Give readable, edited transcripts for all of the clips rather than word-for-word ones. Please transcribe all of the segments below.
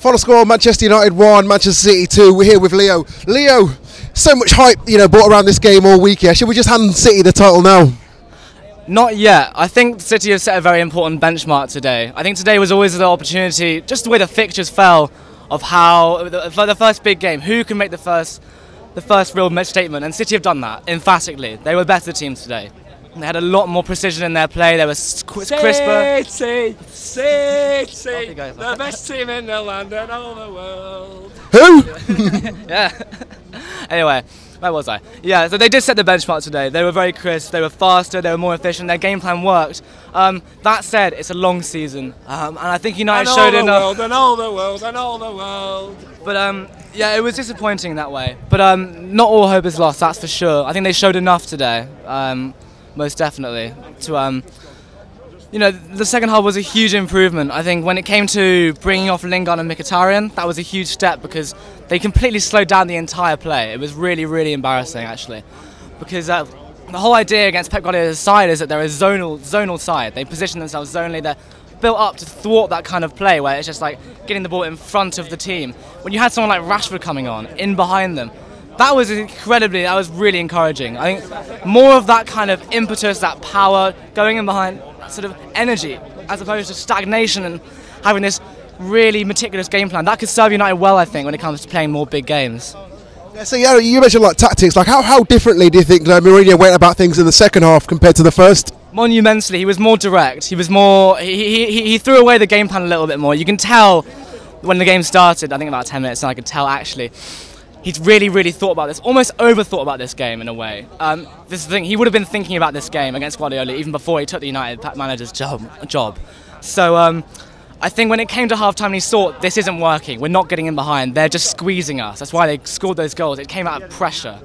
Final score, Manchester United 1, Manchester City 2. We're here with Leo. Leo, so much hype, brought around this game all week here. Should we just hand City the title now? Not yet. I think City have set a very important benchmark today. I think today was always the opportunity, just the way the fixtures fell, of how, for the first big game, who can make the first real match statement, and City have done that, emphatically. They were better teams today. They had a lot more precision in their play, they were crisper. City! The best team in the land and all the world. Who? Yeah. Anyway, where was I? Yeah, so they did set the benchmark today. They were very crisp, they were faster, they were more efficient, their game plan worked. That said, it's a long season, and I think United showed enough. And all the world. But yeah, it was disappointing in that way. But not all hope is lost, that's for sure. I think they showed enough today, most definitely. To the second half was a huge improvement. I think when it came to bringing off Lingard and Mkhitaryan, that was a huge step because they completely slowed down the entire play. It was really, really embarrassing actually, because the whole idea against Pep Guardiola's side is that they're a zonal side. They position themselves zonally. They're built up to thwart that kind of play where it's just like getting the ball in front of the team. When you had someone like Rashford coming on, in behind them, that was really encouraging. I think more of that kind of impetus, that power, going in behind, sort of energy, as opposed to stagnation and having this really meticulous game plan. That could serve United well, I think, when it comes to playing more big games. Yeah, so yeah, you mentioned like tactics. Like how differently do you think Mourinho went about things in the second half compared to the first? Monumentally, he was more direct. He was more. He threw away the game plan a little bit more. You can tell when the game started. I think about 10 minutes, and I could tell actually. He's really thought about this, almost overthought about this game in a way. This is the thing, he would have been thinking about this game against Guardiola even before he took the United manager's job. So I think when it came to half-time, he thought, this isn't working, we're not getting in behind, they're just squeezing us. That's why they scored those goals, it came out of pressure.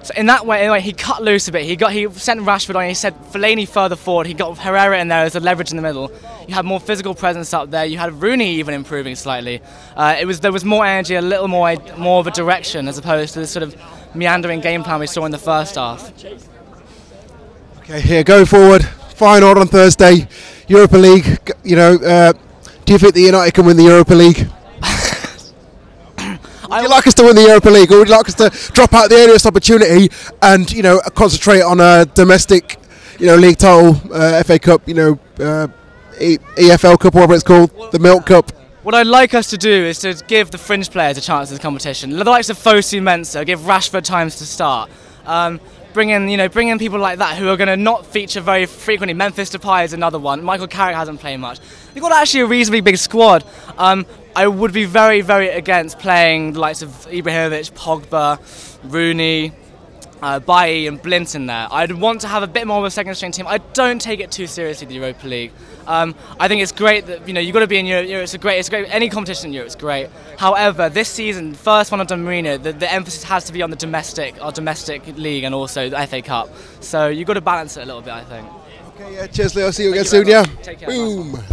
So in that way, anyway, he cut loose a bit. He sent Rashford on. He said Fellaini further forward. He got Herrera in there as a leverage in the middle. You had more physical presence up there. You had Rooney even improving slightly. There was more energy, a little more of a direction as opposed to the sort of meandering game plan we saw in the first half. Okay, here going forward, final on Thursday, Europa League. Do you think the United can win the Europa League? Would you like us to win the Europa League, or would you like us to drop out the earliest opportunity and concentrate on a domestic, league title, FA Cup, EFL Cup, whatever it's called, the Milk Cup? What I'd like us to do is to give the fringe players a chance in the competition. The likes of Fosu Mensah, give Rashford times to start. Bring in people like that who are going to not feature very frequently. Memphis Depay is another one. Michael Carrick hasn't played much. They've got actually a reasonably big squad. I would be very against playing the likes of Ibrahimovic, Pogba, Rooney, Bailly and Blint in there. I'd want to have a bit more of a second string team. I don't take it too seriously, the Europa League. I think it's great that you've got to be in Europe. It's great. Any competition in Europe is great. However, this season, first one under Mourinho, the emphasis has to be on the domestic league and also the FA Cup. So you've got to balance it a little bit, I think. Okay, yeah, cheers, Leo. See you again soon. Yeah. Take care. Boom.